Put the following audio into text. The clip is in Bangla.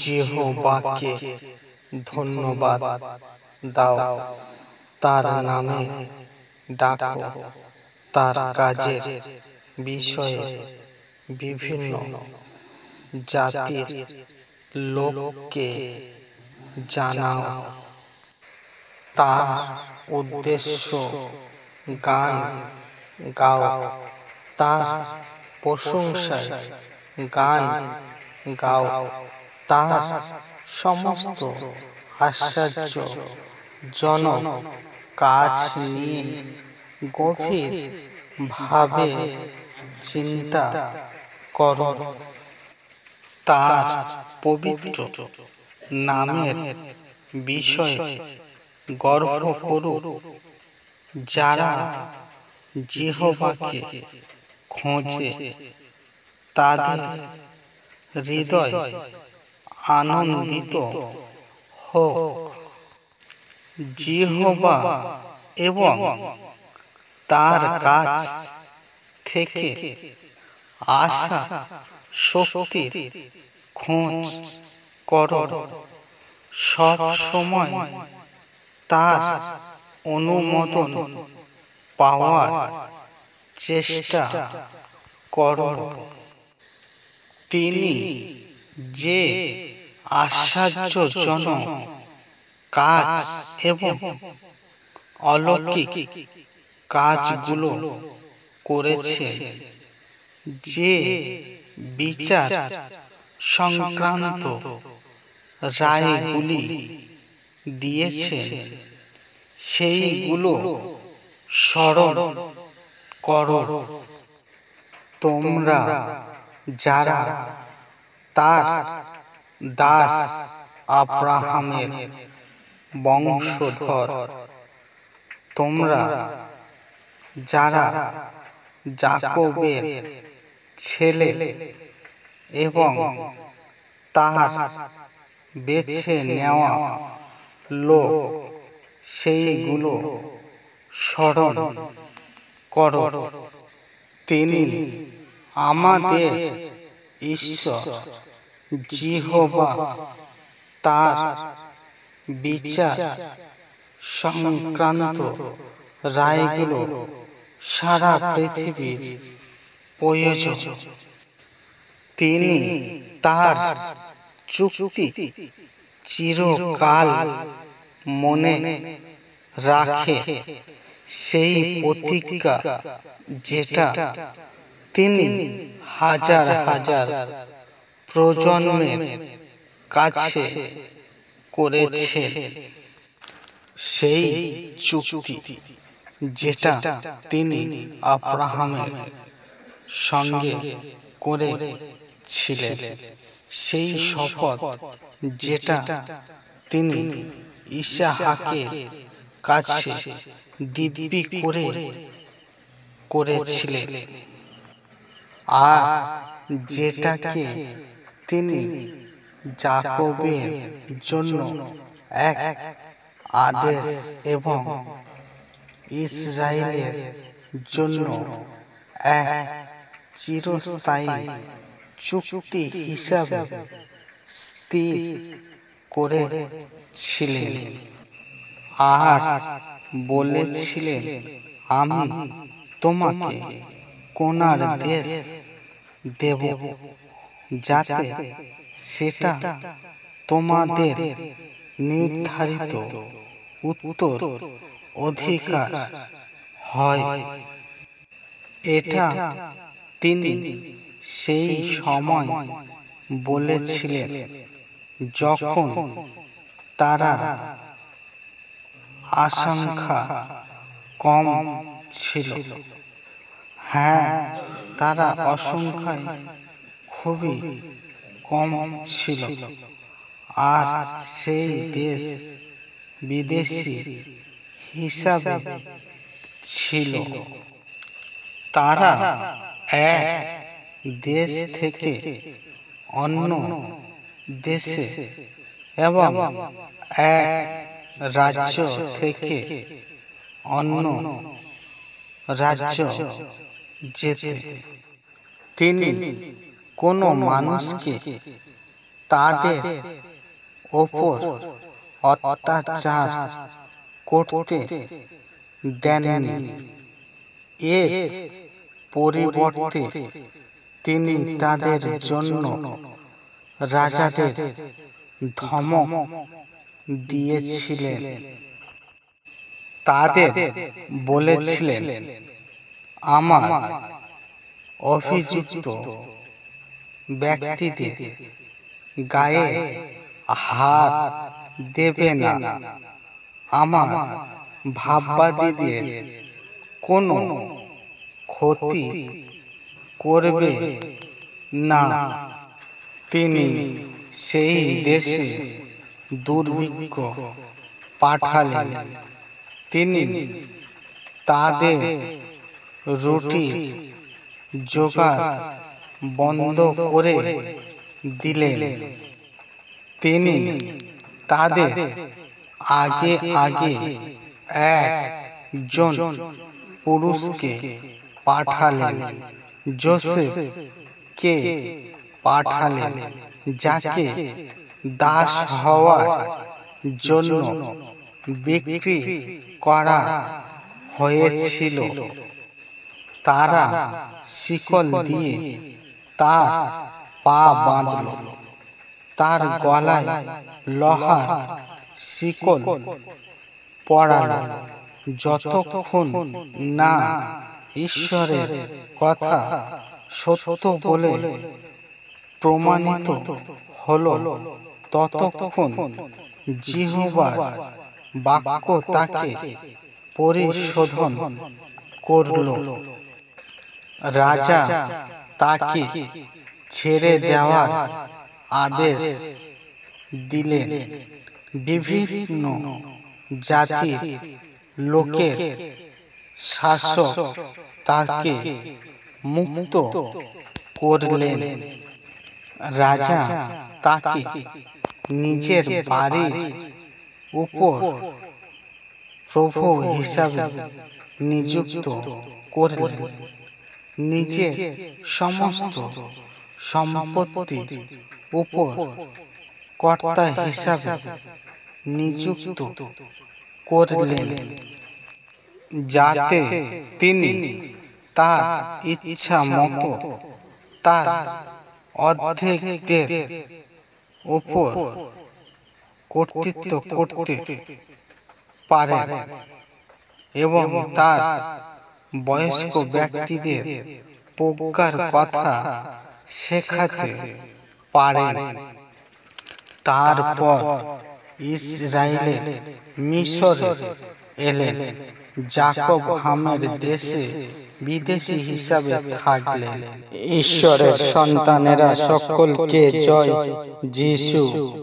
যিহোবাকে ধন্যবাদ দাও, তার নামে ডাকো, তার কাজের বিষয়ে বিভিন্ন জাতির লোককে জানাও। তার উদ্দেশ্য গান গাও, তার প্রশংসায় গান গাও, তার সমস্ত আশ্চর্যজনক কাজ নিয়ে গভীর ভাবে চিন্তা করো। তার পবিত্র নামের বিষয়ে গর্ব করো। যারা যিহোবাকে খোঁজে তাদের হৃদয় আনন্দিত হোক। যিহোবা এবং তার কাছ থেকে আসা শক্তির খোঁজ করো। সব সময় তার অনুমোদন পাওয়ার চেষ্টা করো। তিনি যে আশ্চর্যজনক কাজ এবং অলৌকিক কাজগুলো করেছে, যে বিচার সংক্রান্ত রায়গুলি দিয়েছে, সেইগুলো স্মরণ করো। তোমরা যারা তার দাস আব্রাহামের বংশধর, তোমরা যারা যাকোবের ছেলে এবং তার বেছে নেওয়া লোক, সেইগুলো স্মরণ করো। তিনি আমাদের ঈশ্বর যিহোবা, তার বিচার সংক্রান্ত রায়গুলো সারা পৃথিবীর প্রয়োজন। তিনি তার চুক্তি চিরকাল মনে রাখে, সেই প্রতিজ্ঞা যেটা তিনি হাজার হাজার প্রজন্মের কাছে করেছে। সেই চুক্তি যেটা তিনি আব্রাহামের সঙ্গে করেছিলেন, সেই শপথ যেটা তিনি ইসাহাকের কাছে দিব্যি করেছিলেন, আর যেটাকে তিনি যাকোবের জন্য এক আদেশ এবং ইসরায়েলের জন্য এক চিরস্থায়ী চুক্তি হিসাবে স্থির করেছিলেন। আর বলেছিলেন, আমি তোমাকে কানান দেশ দেব, যাতে সেটা তোমাদের নির্ধারিত উত্তর অধিকার হয়। এটা তিনি সেই সময় বলেছিলেন যখন তারা আশঙ্কা কম ছিল। হ্যাঁ, তারা আশঙ্কায় খুবই কম ছিল, আর সেই দেশ বিদেশী হিসাবে ছিল। তারা এক দেশ থেকে অন্য দেশে এবং এক রাজ্য থেকে অন্য রাজ্য যেতে তিনি কোনো মানুষকে তাদের ওপর অত্যাচার করতে দেননি। এর পরিবর্তে তিনি তাদের জন্য রাজাদের ধমক দিয়েছিলেন। তাদের বলেছিলেন, আমার অভিযুক্ত ব্যক্তিদের গায়ে হাত দেবে না, আমার ভাববাদীদের কোনো ক্ষতি করবে না। তিনি সেই দেশে দুর্ভিক্ষ পাঠালেন। তিনি তাদের রুটি জোগাড় বন্ধ করে দিলেন। তিনি তাদের আগে আগে একজন পুরুষকে পাঠালেন, যোসেফকে পাঠালেন, যাকে দাস হওয়ার জন্য বিক্রি করা হয়েছিল। তারা শিকল দিয়ে তার পা বাঁধল, তার গলায় লোহার শিকল পরাল, যতক্ষণ না ঈশ্বরের কথা সত্য বলে প্রমাণিত হলো ততক্ষণ জিহ্বার বাক্য তাকে পরিশোধন করল। রাজা তাকে ছেড়ে দেওয়ার আদেশ দিলেন। বিভিন্ন জাতির লোকের শাসক তাকে মুক্ত করলেন। রাজা তাকে নিজের বাড়ির উপর প্রভু হিসাবে নিযুক্ত করলেন, নিজের সমস্ত সম্পত্তির উপর কর্তা হিসাবে নিযুক্ত করলেন, যাতে তিনি তার ইচ্ছা মতো তার অর্ধেকদের উপর কর্তৃত্ব করতে পারেন এবং তার বয়স্ক ব্যক্তিদের প্রজ্ঞার কথা শেখাতে পারেন। তারপর ইসরায়েল মিশরে এলেন, যাকব হামের দেশে বিদেশী হিসাবে থাকলেন। ঈশ্বরের সন্তানেরা সকলকে জয় যিশু।